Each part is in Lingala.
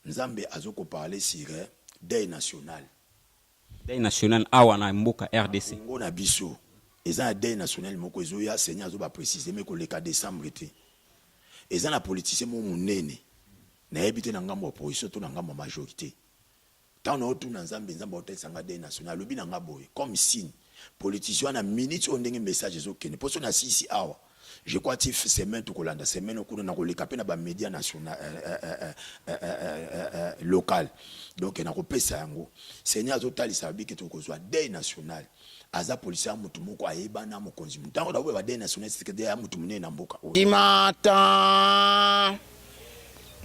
Nzambe azoko parler sur deuil national. Deuil national awa na mboka RDC. Ngo na biso. Eza deuil national moko ezoya Seigneur azoba préciser mais ko le cas décembre été. Eza na politicien mo munene. Na yebite na ngambo opposition to na ngambo majorité. Tant na otu na Nzambe otel sanga deuil national lobi na ngaboye comme signe. Politicien na minute on ndenge message ezokene. Poso na sisi awa. Je crois que semaine tout kolanda semaine au cours na ko leka pe na ba média national local. Donc na ko pesa yango. Seigneur azotali sabi ke to kozwa deuil national. Aza policier mutu moko ayeba na mokonzi. Ntango da ba deuil national c'est que ya mutu munene na mboka. Imata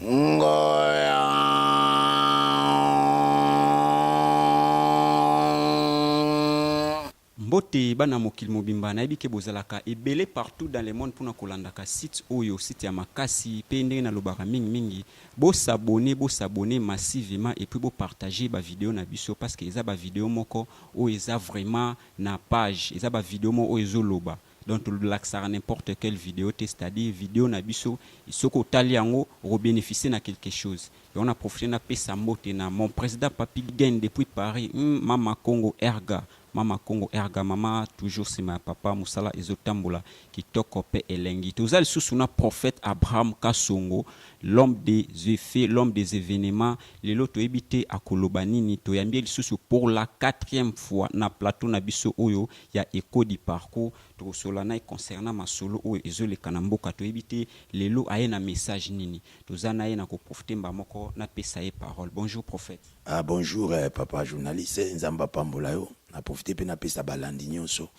ngoya Mbote bana mokili mobimba na ebike bozalaka ebele partout dans le monde pour na kolandaka site oyo site ya makasi pe ndenge na lobaka mingi bo s'abonner massivement et puis bo partager ba vidéo na biso parce que eza ba vidéo moko o eza vraiment na page eza ba vidéo mo o ezoloba donc l'accès n'importe quelle vidéo c'est-à-dire vidéo na biso isoko tali yango rebénéficier na quelque chose et on a profité na pesa mbote na mon président Papi Gain depuis Paris Mama Congo Erga Mama Congo Erga Mama toujours c'est ma papa Musala Ezotambola qui toko pe elengi tozali sous na prophète Abraham Kasongo l'homme des effets l'homme des événements les loto ebité akoloba nini to yambie lisusu pour la 4e fois na plateau na biso oyo ya écho du parcours to solana concernant masolo oyo ezoleka na mboka to ebité lelo aye na message nini tozana ye na ko profiter mbamoko na pesa ye parole. Bonjour prophète. Ah bonjour papa journaliste Nzamba Pambola yo na profiter pe na pesa balandi nyonso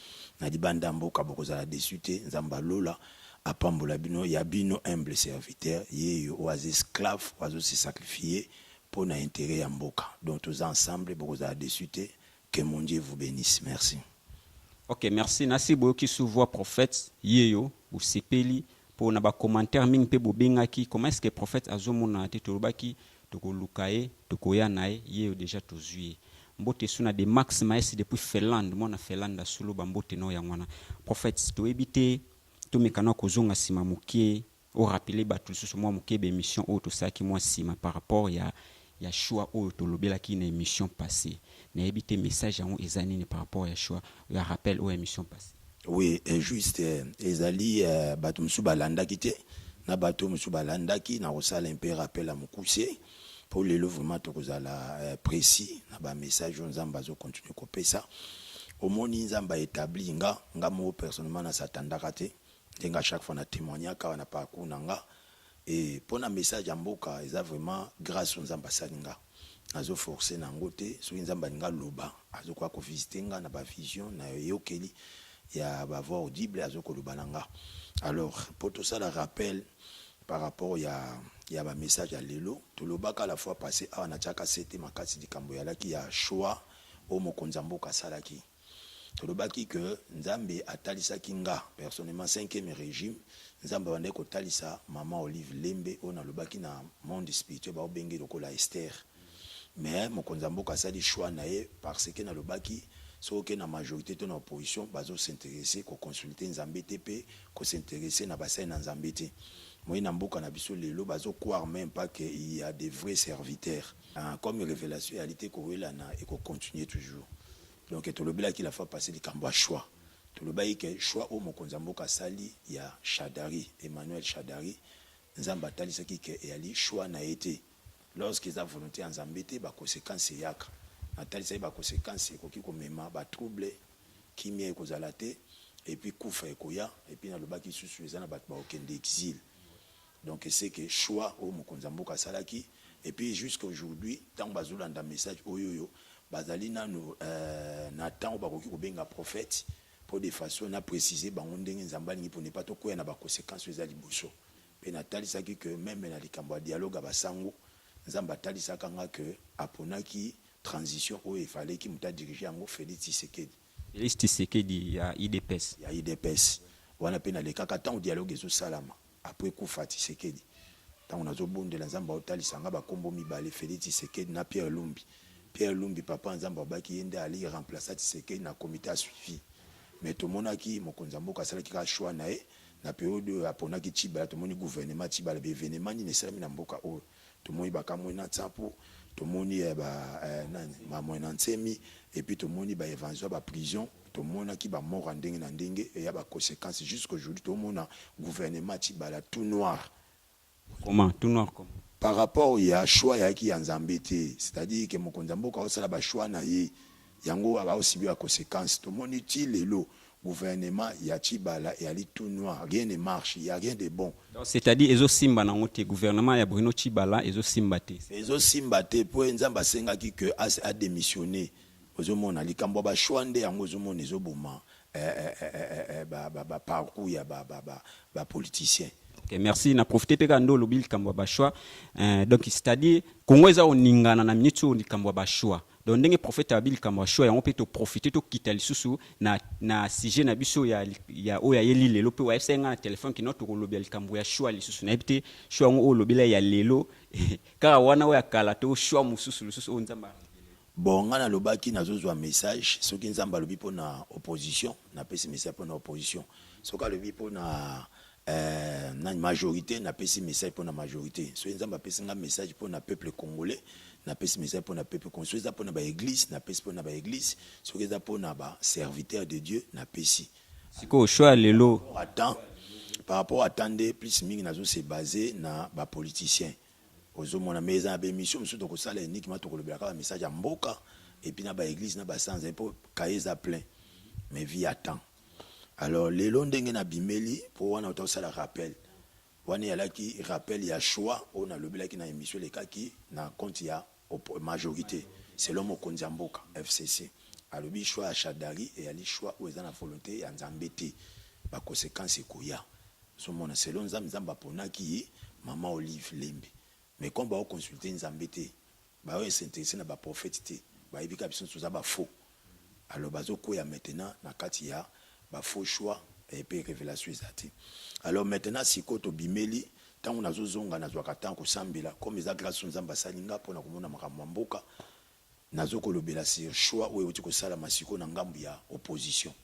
na dibanda mboka bokozala dessus te Nzamba lola apambola bino ya bino humble serviteur yeyo oaze esclave oazo se sacrifier pour na intérêt ya mboka donc tous ensemble bokozala dessus te que mon Dieu vous bénisse. Merci. OK, merci. Nasi boyoki sous voix prophète yeyo ou sepeli pour na ba commentaire ming pe bobengaki comment est-ce que prophète azomona te tolobaki tokolukaye tokoya nae yeyo déjà tozui mbote suna de Max Maes depuis Finlande mona Finlande solo ba mbote no ya mwana prophète to ebité to mekana kozonga sima mokie o rappeler batu susu mwa mokie be émission o to saki mwa sima par rapport ya choix o to lobela ki na émission passée na ebité message en ezanini par rapport ya choix ya rappel o émission passée. Oui, juste ezali batu musu balanda kité na batu musu balanda ki na rosala un peu rappel à mokuse pour le vraiment to kozala précis na ba message Nzamba zo continuer ko pesa omoni Nzamba établi nga mo personnellement na satandaka te denga chaque fois na témoigner ka na parcours nanga et pour na message ya mboka eza vraiment grâce aux Nzamba salinga azo forcer na ngote so Nzamba nga loba azo kwa ko visiter nga na ba vision na yokeli ya ba voix audible azo ko loba nanga. Alors pour tout ça le rappel par rapport ya ba message ya lelo to lobaka la fois passée a na chaka c'était makasi dikambo ya laki ya choix o mokonza mboka salaki to lobaki que Nzambe atalisa kinga personnellement 5e régime Nzambe bande ko talisa maman Olive Lembe ona lobaki na monde spirituel ba obenge lokola Esther mais mokonza mboka sali choix nae parce que na lobaki so que na majorité de l'opposition bazo s'intéresser ko consulter Nzambe TP ko s'intéresser na bassin na Nzambe te moi na mboka na biso lelo bazo croire même pas que il y a des vrais serviteurs comme révélation réalité ko wela na et ko continuer toujours donc to lobela ki la fois passé li kamba choix to lobai que choix au mokonza mboka sali ya Shadari Emmanuel Shadari Nzamba talisa ki ke ali choix na été lorsqu'ils a volonté en Nzambe te ba conséquences yaka natalisa ba conséquences ekoki ko mema ba trouble kimia ekozala te et puis kufa ekoya et puis na lobaki susu ezana ba okende exil donc c'est que choix au mokonza mboka salaki et puis jusqu'à aujourd'hui tant bazolanda message oyoyo bazali nano na temps bakoki kobenga prophète pour des façons na préciser bango ndenge Nzamba ningi pour ne pas to koya na ba conséquences ezali boso pe natalisa ki que même na likambo ya dialogue basango Nzamba talisa kanga que aponaki transition où il fallait qu'il m'a dirigé en Félix Tshisekedi. Félix Tshisekedi ya IDPS. Ya IDPS. Wana pena le kaka tant dialogue zo salama après kufa Tshisekedi. Tant on a zo bonde la Nzamba otali sanga ba kombo mibale Félix Tshisekedi na Pierre Lumbi. Pierre Lumbi papa Nzamba baki yende ali remplacer Tshisekedi na comité à suivi. Mais tout mona ki mokonza mboka sala ki ka choix nae na période aponaki Tshibala to moni gouvernement Tshibala be événement ni nesalami na mboka o tomoni bakamwena tsapo tomoni mamwena nsemi et puis tomoni baévasion baprison tomonaki bamort ndenge na ndenge et ya baconséquences jusqu'aujourd'hui tomona gouvernement tibala tout noir. Comment tout noir comme Par rapport ya choix ya ki ya nzambe te, c'est-à-dire que mokonzi mboka osala ba choix na ye yango aba aussi bien conséquences tomoni ti lelo gouvernement ya Tibala et ali tout noir, rien ne marche, il y a rien de bon. C'est-à-dire ezo simba na ngote gouvernement ya Bruno Tshibala ezo simba te. Ezo simba te po nzamba senga ki que a démissionné. Ozo mona likambo ba choix nde yango ozo mona ezo boma parcours ya ba politicien. Okay, merci na profiter pe kando lobil likambo ba choix. Donc c'est-à-dire Congo eza oningana na minute likambo ba choix. Donc ndenge prophète abil kamba choix yango pe to profiter to kita lisusu na sujet na biso ya oya yeli lelo pe wa esenga na téléphone ki noto kolobia likambo ya choix lisusu na ebite choix yango o lobela ya lelo kaka wana oya kala to choix mususu o nzamba. Bon ngana lobaki nazozwa message soki nzamba lobi po na opposition na pesi message po na opposition soka lobi po na majorité na pesi message pour la majorité. So nzamba pesi nga message pour na peuple congolais, na pesi message pour na peuple congolais, so pour na ba église, na pesi pour na ba église, so eza pour na ba serviteur de Dieu na pesi. Siko choix lelo. Attends. Par rapport à tande plus mingi nazo se basé na ba politicien. Ozo mona meza ba émission musu to ko sala uniquement to ko lobela ka message ya mboka et puis na ba église na ba sans impôt kaeza plein. Mais vie attend. Alors les londenge na bimeli pour wana otosa la rappel wana yala ki rappel ya choix on a le belaki na émission les kaki na compte ya majorité selon mokonzi mboka FCC alobi choix à Chadari et ali choix où eza na volonté ya nzambete ba conséquences koya so mona selon nzamba ponaki maman Olive Lembe mais comme ba consulter nzambete ba o s'intéresser na ba prophète ba ibika biso tuza ba faux alors bazo koya maintenant na kati ya ba faux choix et puis révélation ezati. Alors maintenant si koto bimeli tant on azozonga na zwaka tant ko sambela comme eza grâce nzamba salinga pona komona makambo mboka nazo ko lobela sur choix ou oti ko sala masiko na ngambu ya opposition.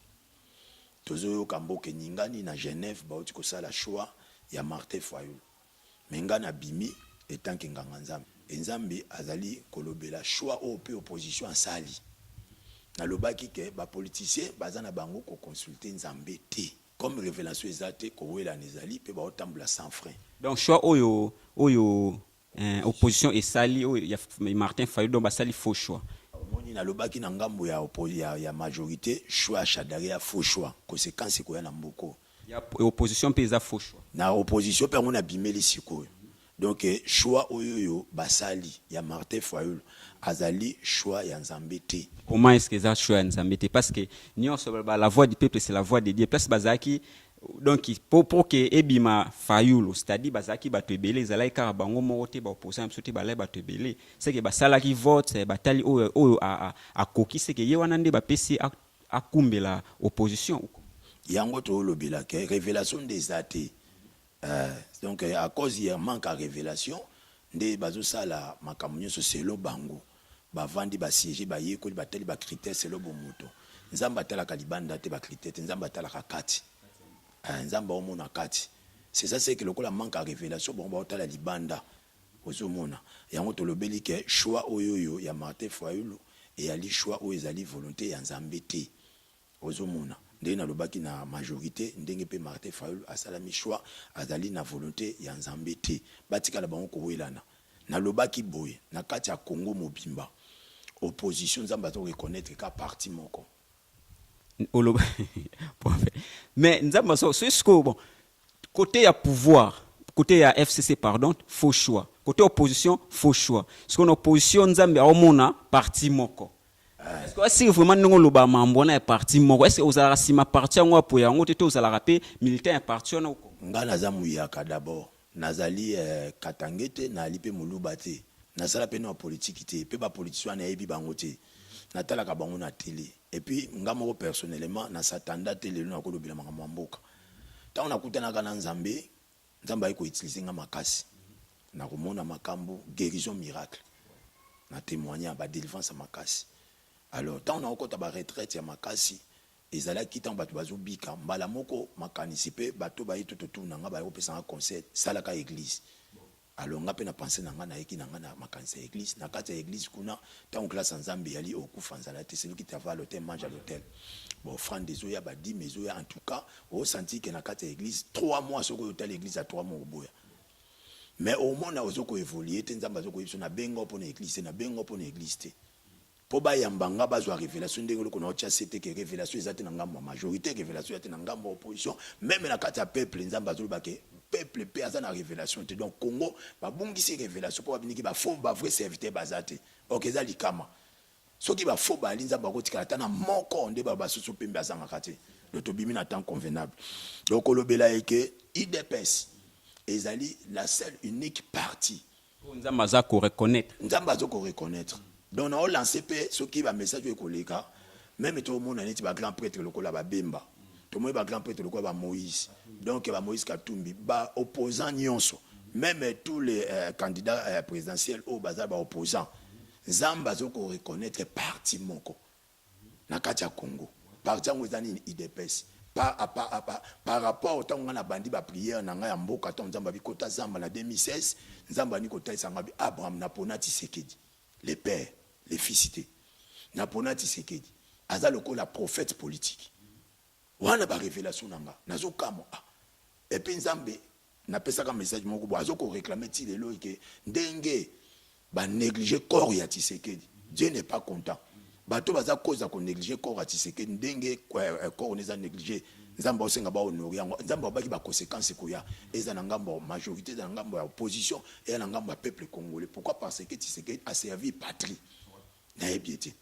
Tozo yo kamboke ningani na Genève ba oti ko sala choix ya Martin Fayulu. Menga na bimi etant que nganga nzambe. Nzambe azali ko lobela choix au pe opposition en sali. Na lobaki ke ba politicien bazana bango ko consulter nzambe te comme révélation ezate ko wela nezali pe ba otambula sans frein. Donc choix oyo opposition et sali oyo ya Martin Fayulu donc ba sali faux choix. Moni na lobaki na ngambo ya majorité choix Chadari ya faux choix conséquence ko ya na mboko. Ya opposition pe za faux choix. Na opposition pe ngona bimeli sikoyo. Donc choix oyo basali ya Martin Fayulu azali choix ya nzambe te. Comment est-ce que ça choix ya nzambe te parce que la voix du peuple c'est la voix de Dieu place bazaki donc pour que ebima Fayulu c'est-à-dire bazaki bato ebele ezala ka bango moko te ba opposant sote balai bato ebele c'est que basala ki vote batali oyo a koki c'est que ye wana nde ba pesi akumbela opposition yango to lobela ke révélation des athées. Donc à cause il manque à révélation nde bazo sala makambo nyonso selon bango bavandi basiéger bayekoli batali ba critères selon bomoto nzamba tala kalibanda te ba critères nzamba tala kati nzamba omona kati c'est ça c'est que lokola manque à révélation bon ba tala libanda ozomona yango to lobeli ke choix oyoyo ya Martin Fayulu et ali choix o ezali volonté ya nzambe te ozomona ndenge na lobaki na majorité ndenge pe Martin Fayulu asalami choix azali na volonté ya nzambe te batikala bango ko welana na lobaki boye na kati ya Congo mobimba opposition nzamba to reconnaître ka parti moko mais nzamba so c'est bon côté ya pouvoir côté ya FCC pardon faux choix côté opposition faux choix parce qu'on opposition nzamba omona parti moko. Est-ce que si vraiment nous loba mambona parti moko est-ce que ozala sima parti yango apo yango te to ozala rapé militaire parti na uko ngana za muyaka d'abord nazali katangete na lipe muluba te nasala pe na politique te pe ba politicien na yebi bango te natala ka bango na télé et puis ngamo personnellement na satanda télé na ko lobela makambo mboka ta on akutana kana nzambe nzamba iko utiliser nga makasi na komona makambo guérison miracle na témoigner ba délivrance makasi. Alors tant on a encore ta retraite ya makasi ezala kitan bato bazobika mbala moko makanisi pe bato ba yito to na nga ba opesa un concert salaka église alors nga pe na pensé na nga na eki na nga na makanisa église na kati ya église kuna tant classe nzambe yali okufa nzala te celui qui t'ava à l'hôtel mange à l'hôtel bon offrande des oya ba 10 mais oya en tout cas au senti que na kati ya église 3 mois soko hôtel église à 3 mois oboya mais au moins na ozoko évoluer te nzamba zoko yebso na bengo pour na église na bengo pour na église te po ba yambanga bazwa révélation ndenge loko na otia c'était que révélation ezate na ngambo majorité révélation ezate na ngambo opposition même na kati ya peuple nzamba zolo bake peuple pe aza na révélation te donc Congo ba bungisi révélation po babiniki ba faux ba vrai serviteur bazate okeza likama soki ba faux ba linza ba kotika ta na moko nde ba basusu pembe azanga kati le tobimi na temps convenable donc olobela eke IDPS ezali la seule unique partie nzamba za ko reconnaître nzamba za ko reconnaître donc on lancé pe soki ba message ekoleka même tout le monde neti ba grand prêtre lokola ba bemba tout le monde ba grand prêtre lokola ba Moïse donc ba Moïse Katumbi ba opposant nyonso même tous les candidats présidentiels au bazar ba opposant nzamba za ko reconnaître parti moko na kati ya Congo parti ngo ezani IDPS par rapport au temps où on a bandi ba prière na nga ya mboka ton nzamba bikota zamba na 2016 nzamba ni kota isanga Abraham Napona Tshisekedi les pères les fils Napona Tshisekedi aza lokola prophète politique wana ba révélation nanga nazo kamo et puis nzambe na pesa ka message moko bo azo ko réclamer ti lelo ke ndenge ba négliger corps ya Tshisekedi Dieu n'est pas content bato baza cause ko négliger corps ya Tshisekedi ndenge corps neza négliger nzamba osenga ba honorer yango nzamba baki ba conséquences ko ya eza na ngambo majorité na ngambo ya opposition et na ngambo ya peuple congolais pourquoi parce que Tshisekedi a servi patrie na ebiété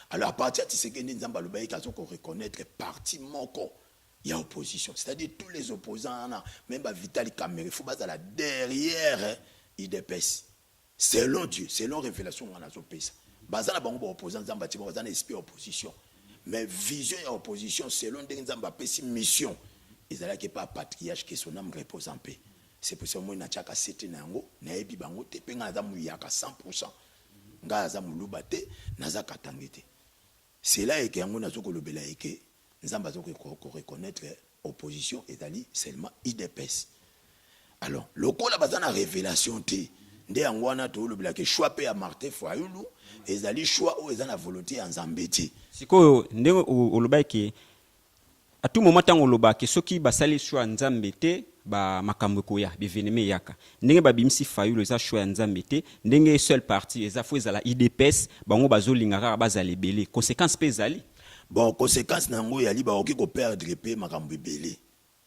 alors à partir de Tshisekedi nzamba lobayi kazo ko reconnaître parti moko ya opposition c'est-à-dire tous les opposants même ba Vitali Kamere faut bazala derrière IDPS selon Dieu selon révélation on a zo pesa bazana bango ba opposant nzamba ti bazana esprit opposition mais vision et opposition selon ndenge nzamba pesi mission ezala ke pas patriarche que son âme repose en paix c'est pour ça moi na chaka sete na yango na yebi bango te pe nga za muyaka 100% nga za muluba te na za katangete c'est là que yango na zo ko lobela eke nzamba zo ko reconnaître opposition ezali seulement IDPS alors lokola bazana révélation te nde yango wana to lobela ke choix pe ya Martin Fayulu ezali choix o ezana volonté ya nzambe te siko ndenge oloba ke à tout moment tango oloba ke soki basali choix nzambe te ba makambo ko ya biveneme yaka ndenge babimisi Fayulu eza choix nzambe te ndenge seul parti eza fo ezala IDPS bango bazolingaka bazali belé conséquence pe ezali bon conséquence nango yali ba oki ko perdre pe makambo belé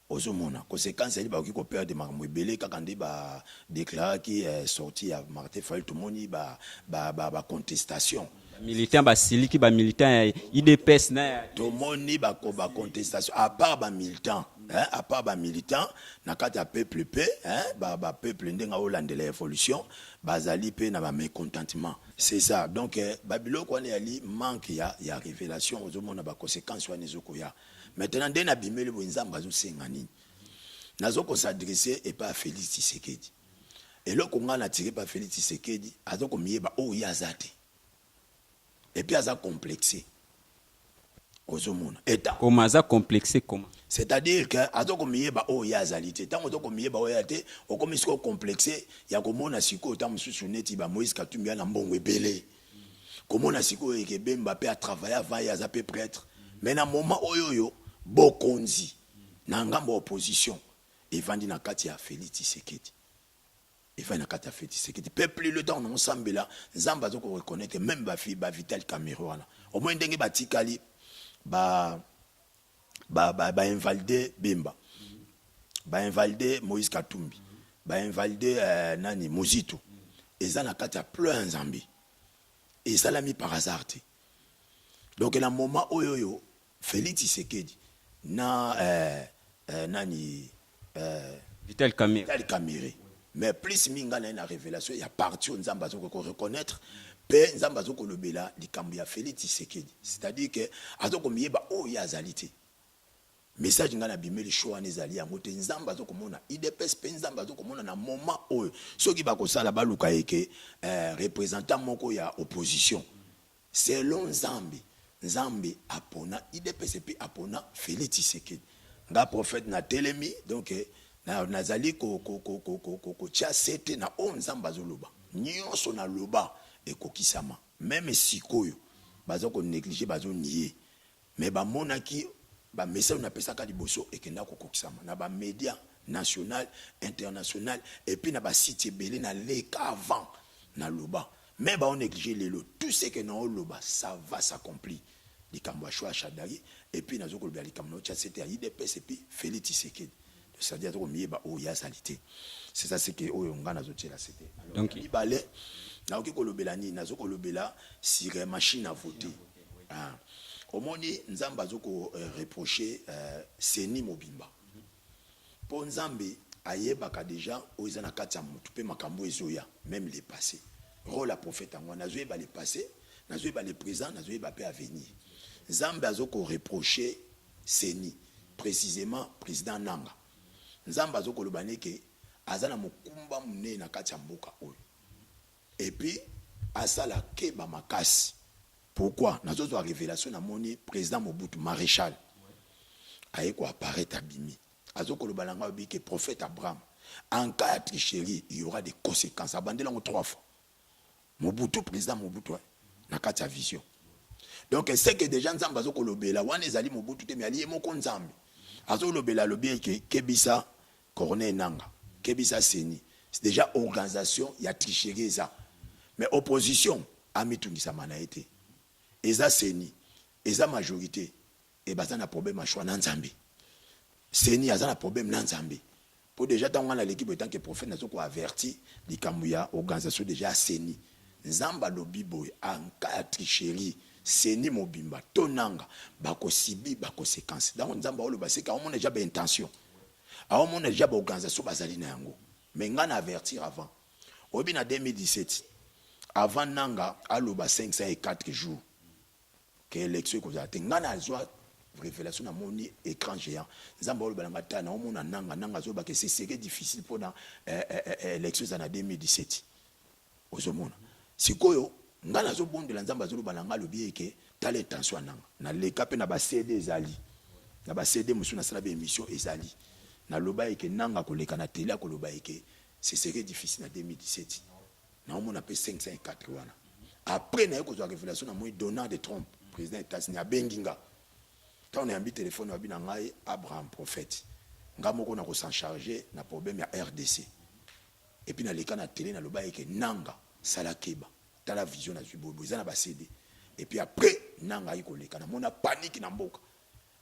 ozomona conséquence yali ba oki ko perdre makambo belé kaka ndi ba déclarer qui est sorti à Martin Fayulu tout moni ba contestation militant basili ki ba militant IDPS na tout moni ba contestation à part ba militant à part ba militant na kati ya peuple pe ba peuple ndenga olandela évolution bazali pe na ba mécontentement c'est ça donc babilo ko yali manque ya révélation ozomona ba conséquences wana ezoko ya maintenant nde na bimeli bo nzamba zo senga nini nazoko s'adresser et pas Félix Tshisekedi et le konga na tiré pas Félix Tshisekedi azoko miyeba o yazate et puis aza complexé ozomona eta comment aza complexé comment c'est-à-dire que azoko miyeba o yazalité tant ozoko miyeba o yate okomisiko complexé ya komona siko tant mususu neti ba Moïse Katumbi na mbongo ebele komona siko eke Bemba pe a travailler avant ya za pe prêtre mais na moment oyoyo bokonzi na ngambo opposition evandi na kati ya Félix Tshisekedi evandi na kati ya Félix Tshisekedi peuple le temps on sambela nzamba zo ko reconnaître même ba fille ba Vital Kamere au moins ndenge batikali ba invalider Bemba ba invalider Moïse Katumbi ba invalider nani Muzito eza na kati ya plein nzambi et ça l'a mis par hasard donc na moment oyoyo Félix Tshisekedi na nani Vital Kamere mais plus minga na révélation il y a parti nzamba zo ko reconnaître pe nzamba zo ko lobela likambo ya Félix Tshisekedi c'est-à-dire que azoko miyeba o ya azalité message ngana bimeli choix nezali yango te nzamba zo komona IDPS pe nzamba zo komona na moment oyo soki bakosala baluka eke représentant moko ya opposition selon Nzambe apona IDPS pe apona Félix Tshisekedi nga prophète na telemi donc nazali kotia sete na o nzambe azoloba nyonso na loba ekokisama. Même sikoyo baza konéglige bazonie mais bamonaki bamessage napesaka liboso ekenda kokokisama na bamédia national international et puis na basite ebele na leka avant na loba mais baonéglige lelo tout ce que na oloba ça va s'accomplir likambo ya choix Shadari et puis nazokolobela likambo tia sete ya IDPS et puis Félix Tshisekedi. C'est-à-dire que ya salité. C'est ça, c'est que on a c'était. Donc il balait. Na oki kolobela ni nazo kolobela sur machine à voter. Ah. Au moni nzamba zoko reprocher Seni Mobimba. Pour nzambe ayebaka déjà oizana kati ya mutu pe makambo ezoya même les passés. Rôle la prophète en nazo eba les passés, nazo eba les présents, nazo eba pe à venir. Nzambe azoko reprocher Seni précisément président Nanga. Nzamba zo kolobani ke azana mokumba munene na kati ya mboka oyo. Et puis asala keba makasi. Pourquoi? Nazo zo révélation na moni président Mobutu maréchal. Ayeko apparaître abimi. Azo kolobana nga ke prophète Abraham en cas de tricherie, il y aura des conséquences. Abandela ngo 3 fois. Mobutu président Mobutu na kati ya vision. Donc c'est que déjà nzamba zo kolobela wana ezali Mobutu te mais ali moko nzambe. Azo lobela lobi ke kebisa Corneille Nanga, Kebisa Seni, c'est déjà organisation, il y a tricherie ça. Mais opposition, amitungisa manaete. Eza Seni, eza majorité, et baza na problème à choix nanzambe. Seni aza na problème nanzambe. Pour déjà tant on a l'équipe tant que prophète n'a pas averti, di kamuya organisation déjà Seni. Nzamba lobi boy en cas de tricherie, Seni Mobimba, tonanga, bako sibi, bako séquence. Dans nzamba olo ba c'est quand on a déjà intention. Alors, on a déjà une organisation basali na yango. Mais on a avertir avant. Au bin 2017, avant Nanga, aloba 504 jours, que l'élection qu'on a atteint, on a une révélation na moni écran géant. Zamba oloba na tana, on a Nanga zoba que c'est difficile pour l'élection en 2017. Ozomona. Sikoyo, on a zo bon de la Zamba zoloba nanga lobi que telle intention Nanga. Na le capé na ba CD ezali. Na ba CD musu na sala be émission ezali. Na loba eke nanga koleka na télé koloba eke c'est serait difficile en 2017 na on a appelé 504 wana après na yeko zo révélation na moi Donald Trump président des États-Unis a benginga tant on a un téléphone wa bina ngai Abraham prophète ngamoko na ko s'en charger na problème ya RDC et puis na leka na télé na loba eke nanga salakeba tala vision na zubobo za na ba CD et puis après nanga yeko leka na mona panique na mboka.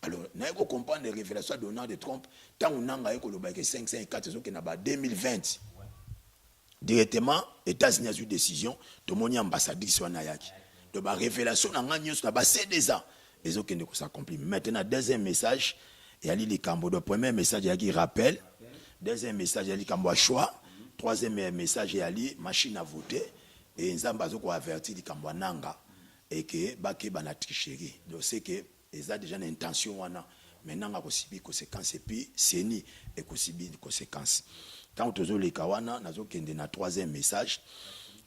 Alors, nous avons compris les révélations de Donald Trump, tant qu'on a 554, c'est en 2020. Directement, les États-Unis ont eu une décision, tout le monde est ambassadeur sur Nayaki. Donc, la révélation, c'est déjà. Les autres qui s'accomplit. Maintenant, deuxième message, il y a les Cambo. Le premier message, il y a qui rappelle. Deuxième message, il y a les Cambo choix. Troisième message, il y a les machines à voter. Et nous avons averti les Cambo Nanga. Et que, na tricherie. Donc, c'est que, ils ont déjà une intention maintenant on a aussi des conséquences et puis Seni et aussi des conséquences. Tant que les kawana nazo kende na troisième message,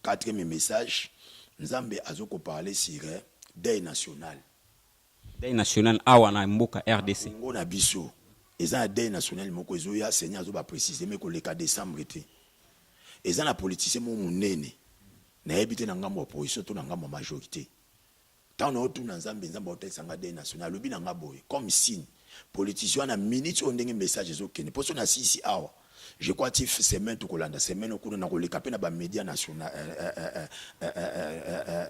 quatrième message, Nzambe azoko parler sur deuil national. Deuil national awa na mboka RDC. Ngo na biso. Eza deuil national moko ezoya Seigneur azo ba préciser mais ko le 4 décembre été. Eza na politicien mo munene. Na ebité na ngambo opposition to na ngambo majorité. Tant on a tout dans Zambie, Zambie hôtel Sangade national, le bilan ngaboy comme signe. Politicien a minute on donne un message aux autres. Pour son assis ici, je crois que c'est même tout Kolanda, c'est même au cours de la capé na ba média national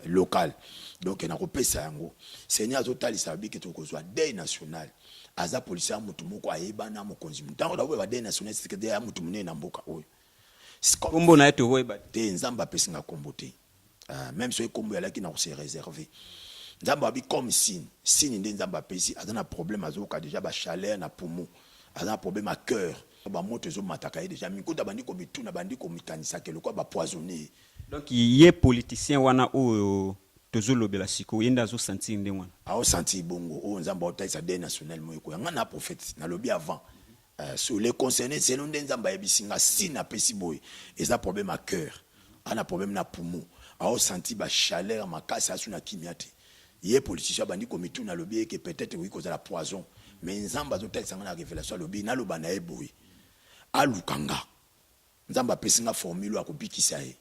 local. Donc on a repéré ça ngo. Seigneur total sabi que tout kozwa deuil national. Aza policier mutu moko ayeba na mokonzi. Tant on a we ba deuil national c'est que deuil mutu munene na mboka oyo. Kombo na eto weba te nzamba pesinga kombote. Même si kombo ya laki na ko se réserver. Nzamba bi comme signe nde nzamba pesi azana problème azoka déjà ba chaleur na poumon azana problème à cœur ba moto zo mataka déjà mikuta bandi ko bituna bandi ko mikanisa ke lokwa ba poisonner. Donc yé politicien wana o tozolobela siko yenda zo sentir nde wana a o sentir bongo o nzamba otaisa de national moyeko yanga na prophète na lobi avant sur les concernés selon nde nzamba yebisinga si na pesi boy eza problème à cœur ana problème na poumon a o sentir ba chaleur makasi asuna kimiate. Yé politicien bandi komitu na lobby que peut-être oui cause la poison mais nzamba zo tel sanga na révélation lobby na loba na eboui alukanga nzamba pesinga formule akobikisa ye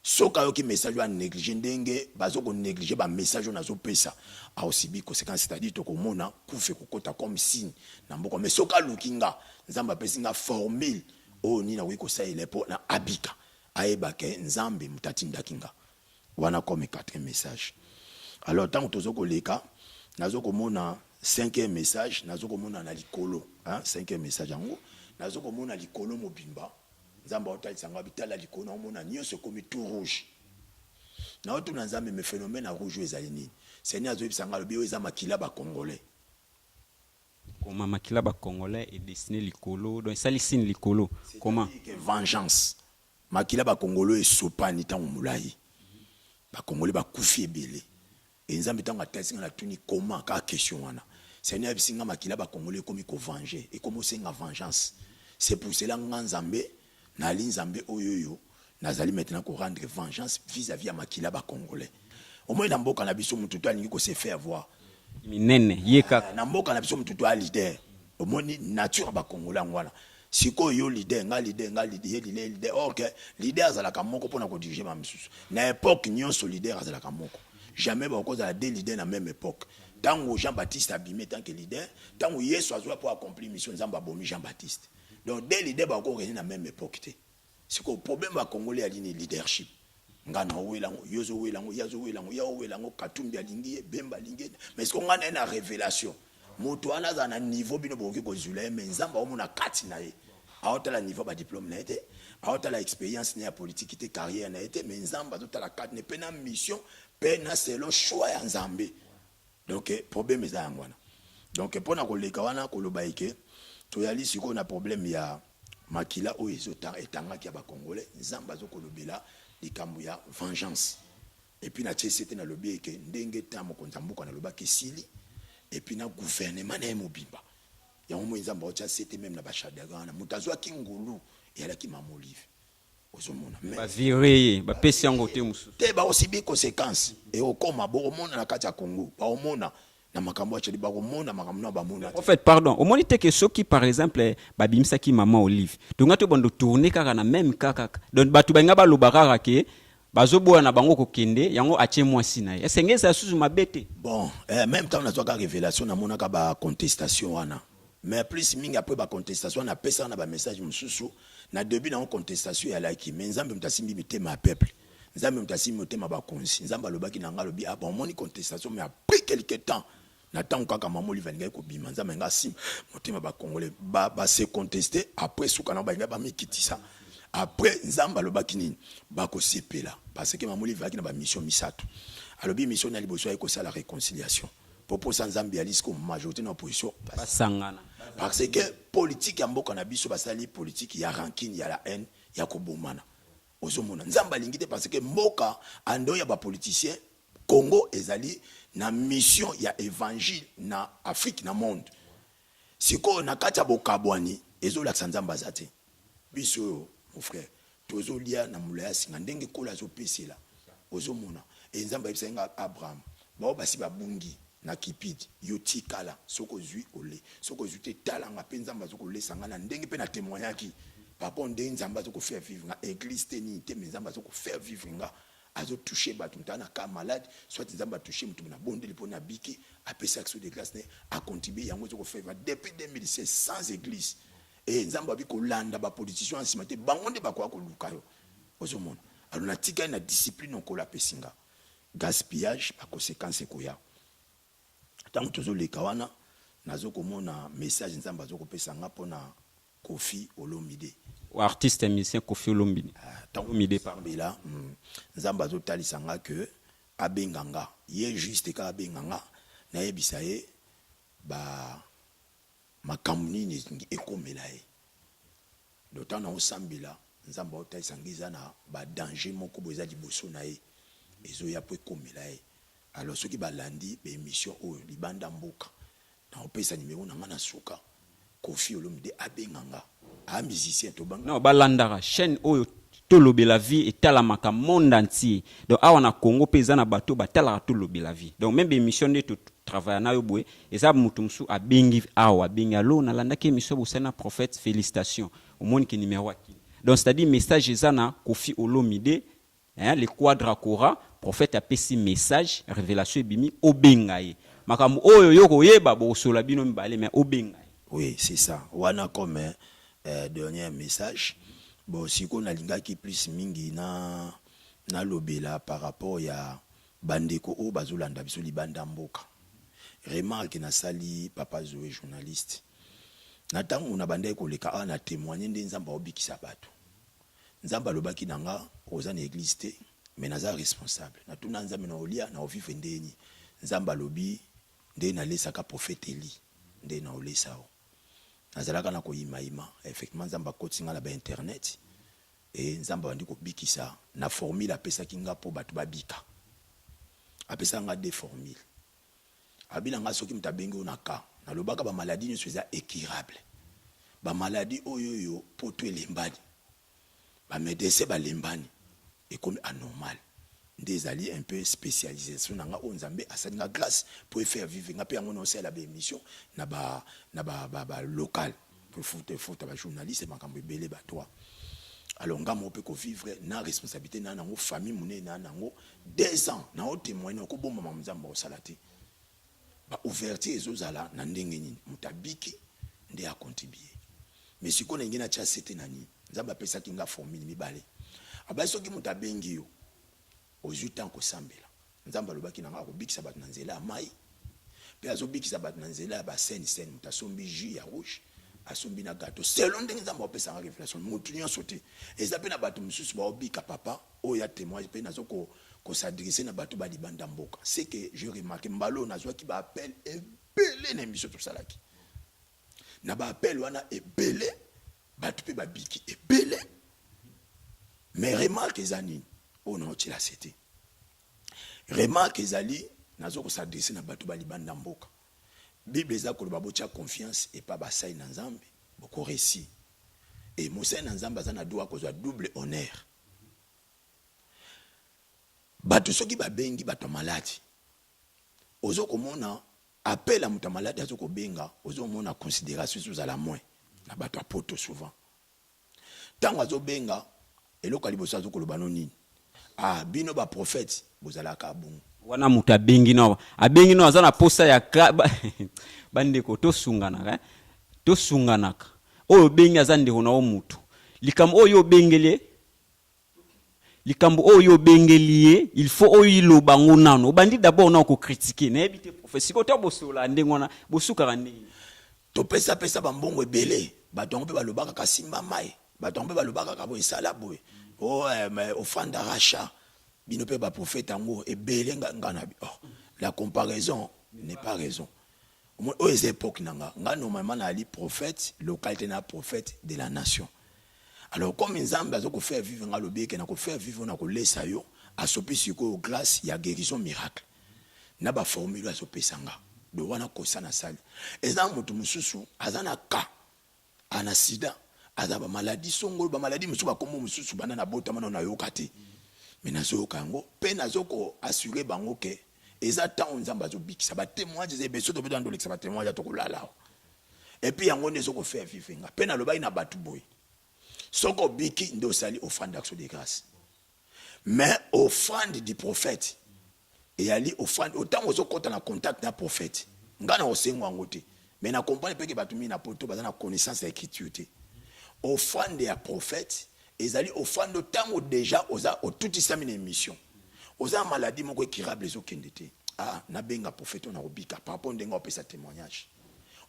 soka yoki message wa négliger ndenge bazoko négliger ba message na zo pesa a aussi bi conséquence c'est-à-dire to komona kufe kokota comme signe na mboko mais soka lukinga nzamba pesinga formule o ni na wiko sa ile po na abika aebake nzambe mutati ndakinga wana comme 4 message alors tant que tozoko leka nazoko mona 5e message nazoko mona na likolo hein 5e message yango nazoko mona likolo mobimba nzamba otalisanga bitala likolo na mona nyonso comme tout rouge na otu na nzambe me phénomène rouge ezali nini seigneur azobisanga lobi eza makila ba congolais comment makila ba congolais est destiné likolo donc ça lisine likolo comment vengeance makila ba congolais esopani tango mulai ba congolais ba kufi ebele et nzambe tango atasinga na tuni comment ka question wana seigneur bisinga makila ba congolais comme ko venger et comme senga vengeance c'est pour cela nzambe na linzambe oyoyo nazali maintenant ko rendre vengeance vis-à-vis à makila ba congolais au moins na mboka na biso mutu to alingi ko se faire voir minene yeka na mboka na biso mutu to a leader au moins nature ba congolais ngwana siko yo leader nga leader OK leader azalaka moko pona ko diriger ba misusu na époque nyonso leader azalaka moko jamais ba cause la deux leaders na même époque tango Jean-Baptiste abimé tant que leader tango Yesu azwa pour accomplir mission nzamba bomi Jean-Baptiste donc deux leaders ba ko régner na même époque té c'est que problème ba congolais a ligne leadership ngana welango yozo welango yazo welango ya welango katumbi alingi bemba lingi mais ce qu'on a na révélation moto ana za na niveau bino boki ko zula mais nzamba o mona kati na ye aota la niveau ba diplôme na été aota la expérience na politique té carrière na été mais nzamba tota la carte ne pena mission pena selon choix ya nzambe donc problème eza yangwana donc pona ko leka wana ko lobaike to yali siko na problème ya makila o ezota etanga ki ba congolais nzamba zo ko lobela likambu ya vengeance et puis na tchécité na lobby ke ndenge tamo konzambuka na lobaki sili et puis na gouvernement na mobimba ya mo nzamba o tchécité même na bachadaga na mutazwa kingulu et ala ki mamolive ozomona ba viré ba pesi yango te musu te ba aussi bi conséquences et okoma bo omona na kati ya Congo ba omona na makambo acheli ba omona makambo na ba mona en fait pardon au moins te que ceux qui par exemple ba bimisa ki maman olive donc ngato bondo tourner kaka na même kaka donc batu ba ngaba lobaka ke bazoboa na bango ko kende yango atie mwasi na ye esengeza susu mabete bon même temps na zoka révélation na mona ka ba contestation wana mais plus mingi après ba contestation na pesa na ba message mususu na début na contestation ya like mais nzambe mtasimbi mitema peuple nzambe mtasimbi mitema ba konsi nzamba lobaki na ngalobi ah bon moni contestation mais après quelque temps na tant kaka mamoli vangai ko bima nzambe nga sim motema ba congolais ba se contester après suka na ba nga mikitisa après nzamba lobaki nini ba ko sepela parce que mamoli vaki na ba mission misato alobi mission na liboso ay ko sala réconciliation popo sa nzambe alice comme majorité na opposition basangana parce que politique ya mboka na biso basali politique ya rancune ya la haine ya kobomana ozomona nzamba lingite parce que mboka ando ya ba politicien Congo ezali na mission ya évangile na Afrique na monde siko na kati ya bokabwani ezolakisa nzamba zate biso mon frère tozolia na mulaya singa ndenge kola zopesela ozomona nzamba ibisenga Abraham bao basi babungi na kipidi yoti kala soko zui ole soko zute talanga pe nzamba zoko lesanga na ndenge pe na témoignaki papa ndenge nzamba zoko faire vivre nga église teni te mais nzamba zoko faire vivre nga azo toucher batu mtana ka malade soit nzamba toucher mtu na bonde lipo na biki apesa action de grâce ne a contribuer yango zoko faire depuis 2016 sans église et nzamba biko landa ba politiciens en simate bangonde bakwa ko lukayo ozomona alors na tika na discipline on la pesinga gaspillage ba conséquence ko ya tant que les kawana nazo komona message nzamba zo kopesa nga pona Kofi Olomide ou artiste musicien Kofi Olomide Olomide parbela nzamba zo talisanga que abenganga ye juste ka abenganga na yebisa ye ba makamuni ni ekomela ye d'autant na osambila nzamba otalisanga iza na ba danger moko boza liboso na ye ezo ya po ekomela ye alors ceux qui balandi be émission o libanda mboka na opesa numéro na ngana suka Kofi Olomide abenganga a musicien to banga non balandara chaîne oyo to lobela vie et tala maka monde entier donc awa na Congo pesa na bato batala to lobela vie donc même émission de to travailler na yo boy et ça mutumsu abengi awa bengi alo na landa ke émission bosana prophète félicitations au monde qui numéro akili. Donc c'est-à-dire message ezana Kofi Olomide, hein, le quadracora prophète apesi message révélation ebimi obengaye makambo oyo yoko yeba bo sola bino mbale mais obengaye. Oui, c'est ça. Wana comme dernier message. Bon, si on a lingaki plus mingi na lobela par rapport ya bandeko o bazolanda biso libanda mboka. Remarque na sali papa Zoé journaliste. Na tango na bandeko leka na témoigner nde nzamba obikisa bato. Nzamba lobaki nanga oza na église te mais naza responsable. Na tuna nzamba na olia na ovive ndeni. Nzamba lobi nde na lesaka prophète Eli. Nde na olesa o. Nazalaka na koyima ima effectivement nzamba kotinga na ba internet et nzamba bandi ko bikisa na formule apesa kinga po batu babika. Apesa nga des formules. Abila nga soki mutabengi onaka na lobaka ba maladie ne soit incurable. Ba maladie oyoyo poto elembani. Ba médecin ba lembani et comme anormal. Des alliés un peu spécialisés sur nanga onzambe asaninga grâce pour faire vivre nga pe ngono c'est la émission na ba local pour foot ba journaliste makambo belé ba toi. Alors nga mo pe ko vivre na responsabilité na nango famille mune na nango 2 ans na o témoigner ko bomba mzamba o salati. Ba ouverture ezozala na ndenge nini mutabiki nde a contribuer. Mais si ko ngina cha c'était nani nzamba pesa kinga formule mibale. Abaso ki mutabengi yo aux 8 ans ko sambela nzamba lobaki nanga ko bikisa bat na nzela mai pe azo bikisa bat na nzela ba scène mutasombi jus ya rouge asombi na gâteau selon ndenge nzamba opesa nga révélation mutu nyonso te eza pe na bato mususu ba obika papa o ya témoignage pe nazo ko s'adresser na bato ba libanda mboka c'est que je remarque mbalo nazwa ki ba appel et belé na émission to salaki na ba appel wana et belé bato pe ba biki et belé mais remarque ezani oh non, tu l'as cité. Remarque ezali, nazo ko s'adresser na bato ba libanda mboka. Bible eza ko babo tia confiance et pas basai na nzambe, boko récit. Et Moussa na nzambe azana doa ko double honneur. Bato soki ba bengi bato maladi. Ozo ko mona appel à muta maladi azo ko benga, ozo mona considération sous à la moins. Na bato apoto souvent. Tango azo benga eloko liboso azo ko lobano nini. Ah, bino ba prophète, bozalaka bon. Wana muta bengi no. Abengi no azana posa ya bandeko to sunganaka. To sunganaka. Oyo bengi azande hona o mutu. Likambo oyo bengele. Likambo oyo bengelie, il faut oyo loba ngonano. Bandi d'abord na ko critiquer, na ebite prophète. Siko to bosola ndengona, bosuka rande. To pesa bambongo ebele. Batongo pe balobaka kasimba mai. Batongo pe balobaka kabo esala boy. Oh, mais au fond d'Aracha, bino pe ba prophète ango et belenga ngana. Oh, la comparaison n'est pas raison. Aux époques nanga, normalement na ali prophète, localité na prophète de la nation. Alors comme nzambe azoko faire vivre nga lobeke na ko faire vivre na ko lesa yo, asopi siko grâce ya guérison miracle. Na ba formule asopesanga. Do wana ko sana sali. Eza mutu mususu azana ka ana sida. Azaba maladie songo ba maladie mususu ba komo mususu bana na bota mana na yokati mais nazo kango pe nazo ko assurer bango ke eza temps nzamba zo bikisa ba témoignage ze beso to bedo ndo lekisa ba témoignage to kolala et puis yango nezo ko faire vivre pe na loba ina batu boy soko biki ndo sali offrande d'action de grâce mais offrande du prophète et ali offrande autant ozo kota na contact na prophète ngana osengo ngote mais na comprendre pe ke batu mi na poto bazana connaissance ya écriture te. Offrande ya prophète ezali offrande tango déjà oza otutisa mina émission oza maladie moko incurable ezokende te ah na benga prophète na obika par rapport ndenga opesa témoignage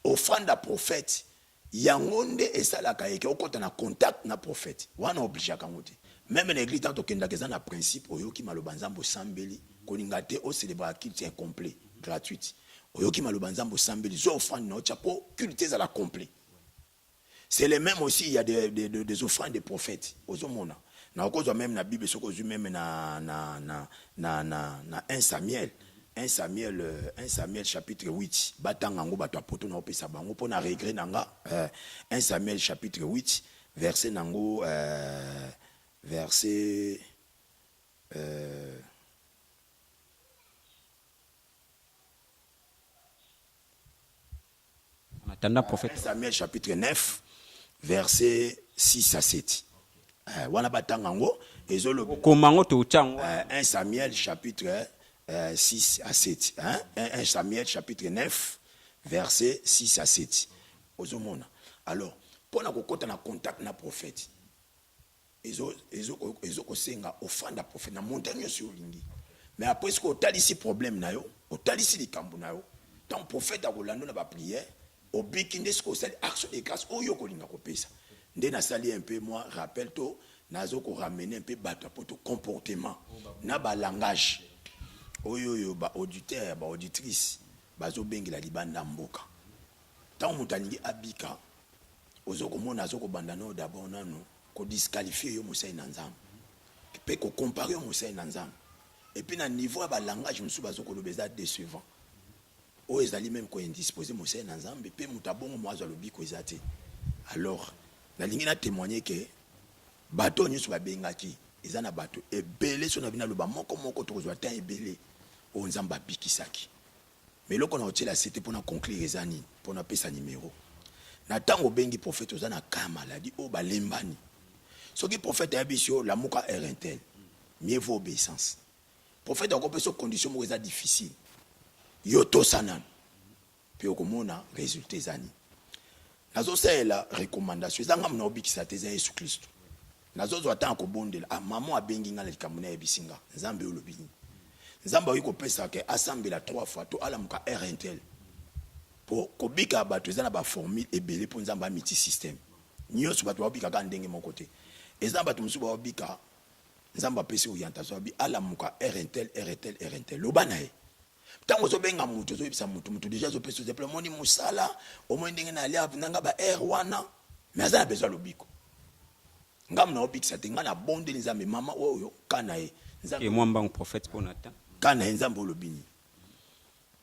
offrande ya prophète yango nde esalaka eke okota na contact na prophète wana oblige akango te même na église tanto kenda keza na principe oyoki maloba nzambo sambeli kolinga te o célébrer culte incomplet gratuite oyoki maloba nzambo sambeli zo offrande na chapeau culte za la complet. C'est le même aussi, il y a des offrandes des prophètes. Ozomona. Na cause même na Bible, ce que même na 1 Samuel. 1 Samuel chapitre 8. Batangango bato apoto na opesa bango po na regret nanga 1 Samuel chapitre 8 verset nango verset en attendant prophète 1 Samuel chapitre 9 verset 6 à 7. Wana batangango ezolo komango to chango 1 Samuel chapitre 6 à 7. 1 Samuel chapitre 9 verset 6 à 7. Ozomona. Alors, pour na kokota na contact na prophète. Ezo kosenga ofanda prophète na montagne sur lingi. Mais après ce que otalisi problème na yo, otalisi likambo na yo, tant prophète a kolando na ba prière, obikinde ce que sali action de grâce oyo kolinga kopesa. Nde na sali un peu moi rappelle to nazo ko ramener un peu bato pour to comportement na ba langage. Oyo ba auditeur ba auditrice bazo bengela libanda mboka. Tant mutalingi abika ozoko mona azoko bandano d'abord nano ko disqualifier yo musai na nzambe. Pe ko comparer yo musai na nzambe. Et puis na niveau ba langage musu bazoko lobeza décevant. O ezali même ko indisposé musai na nzambe pe mutabongo mwazo lobiko ezate. Alors na lingi na témoigner que bato nyusu ba bengaki ezana bato ebele so na bina loba moko tokozwa ta ebele o nzamba bikisaki. Mais loko na otela c'était pour na conclure ezani pour na pesa numéro. Na tango bengi prophète ozana ka maladie o balembani. Soki prophète abisio la muka erentel. Mieux vaut obéissance. Prophète a compris condition mo eza difficile. Yoto sanan. Puis okomona résultat ezani. Nazo la recommandation ezanga mna obikisa teza Yesu Kristo. Nazo zo ata ko bondela maman abengi ngala likamuna ebisinga. Nzambe olobini. Nzamba yiko pesa ke assemble 3 fois to ala muka erentel. Pour kobika bato ezana ba formule ebele pour nzamba miti système. Nyoso bato babika ka ndenge mon côté. Ezamba bato musu babika nzamba pesi orientation bi ala muka erentel lobanae. Tango zo benga mutu zo ibisa mutu déjà zo pesi zeple moni musala au moins ndenge na alia nanga ba wana mais azana besoin lobiko. Ngam na obikisa tenga na bonde nzambe mama oyo kana e et moi mbang prophète pour nata kana nzambe olobini.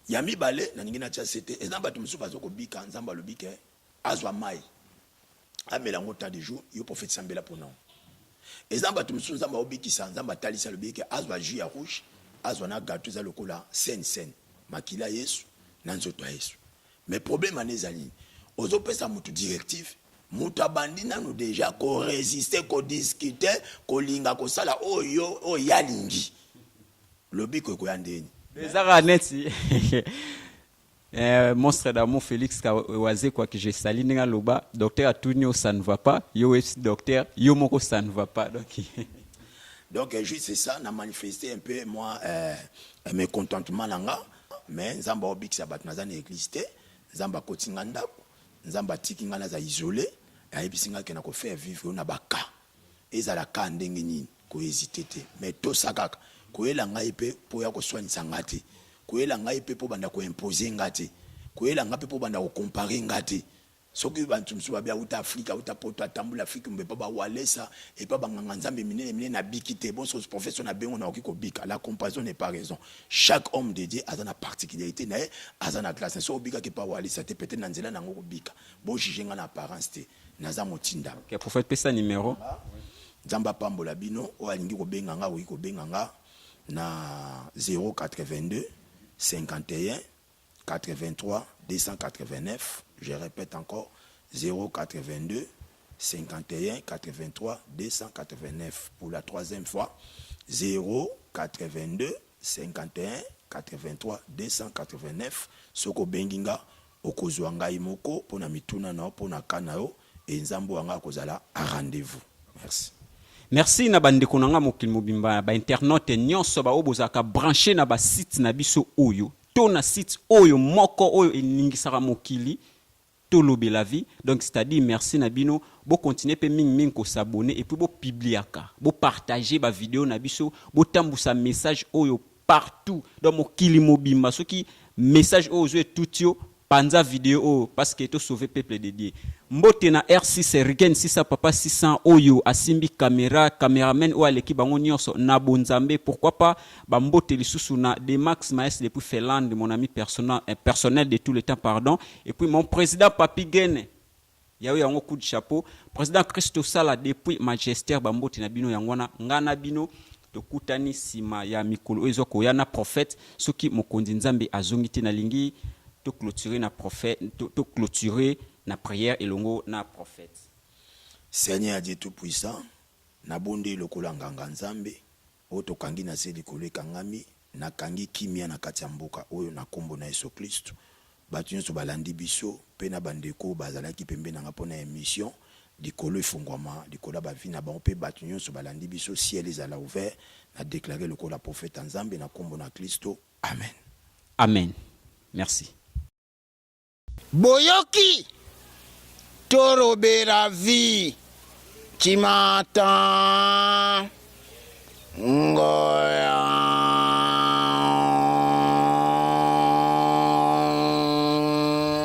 Yami bale na ningina cha c'était ezamba bato musu bazoko bika nzamba lobike azwa mai. Amela ngota de jour yo prophète sambela pour non. Ezamba bato musu nzamba obikisa nzamba talisa lobike azwa jus ya rouge azwa na gâteau za lokola sen makila Yesu na nzoto Yesu. Mais problème anezali ozopesa mutu directif mutu abandi nanu déjà ko résister ko discuter ko linga ko sala oyo yalingi lobiko ko yandeni Bezara neti monstre d'amour Félix Kawaze quoi que je sali ninga loba docteur Atunio ça ne va pas yo aussi docteur yo moko ça ne va pas donc juste c'est ça n'a manifesté un peu moi mes contentement langa mais nzamba obikisa bat nazana église te nzamba kotinga ndako nzamba tikinga na za isolé ayibisinga ke na ko faire vivre na baka ezala ka ndenge nini ko hésiter te mais to sakaka koyela ngai pe po ya ko soignisa ngati koyela ngai pe po banda ko imposer ngati koyela ngai pe po banda ko comparer ngati soki bantu msuba bia uta Afrika uta poto atambula Afrika mbepa ba walesa et pas banganga nzambe minene na bikite bon so profession na bengo na okiko bika la comparaison n'est pas raison chaque homme de Dieu a une particularité na a une classe so bika ke pa walesa te peut-être na nzela na ngoko bika bo jugenga na apparence te naza motinda OK prophète pesa numéro nzamba pambola bino o alingi ko benganga o ko benganga na 082 51 83 289. Je répète encore 082 51 83 289 pour la troisième fois 082 51 83 289 soko benginga okozwanga imoko pona mituna na pona kanao et nzambo anga kozala à rendez-vous. Merci. Merci na bandeko nanga mokili mobimba ba internaute nyonso ba obozaka brancher na ba site na biso oyo to na site oyo moko oyo eningisaka mokili to lobe la vie donc c'est-à-dire merci na bino bo continuer pe ming ko s'abonner et puis bo publiaka bo partager ba vidéo na biso bo tambusa message oyo partout dans mokili mobimba soki message oyo tout yo panza vidéo parce que to sauver peuple de Dieu mbote na R6 Rigen 600 papa 600 oyo asimbi caméraman ou aleki bango nyonso na bonzambe pourquoi pas ba mbote lisusu na de Max Maes depuis Finlande mon ami personnel de tout le temps pardon et puis mon président Papi Gene yawe yango coup de chapeau président Christo Sala depuis Manchester ba mbote na bino yangwana ngana bino tokutani sima ya mikolo ezoko yana prophète soki mokonzi nzambe azongiti na lingi to clôturer na prophète to clôturer na prière elongo na prophète. Seigneur Dieu Tout-Puissant, nabondi lokola nganga nzambe, oto kangi na se likolo ekangami, na kangi kimia na kati ya mboka oyo na kombo na Yesu Kristo. Batu nyonso balandi biso, pe na bandeko bazalaki pembeni na mpona émission, likolo efungwama, likolo bavi na bango pe batu nyonso balandi biso, ciel ezala ouvert, na déclarer lokola prophète nzambe na kombo na Kristo. Amen. Amen. Merci. Boyoki torobera vi chimata ngoya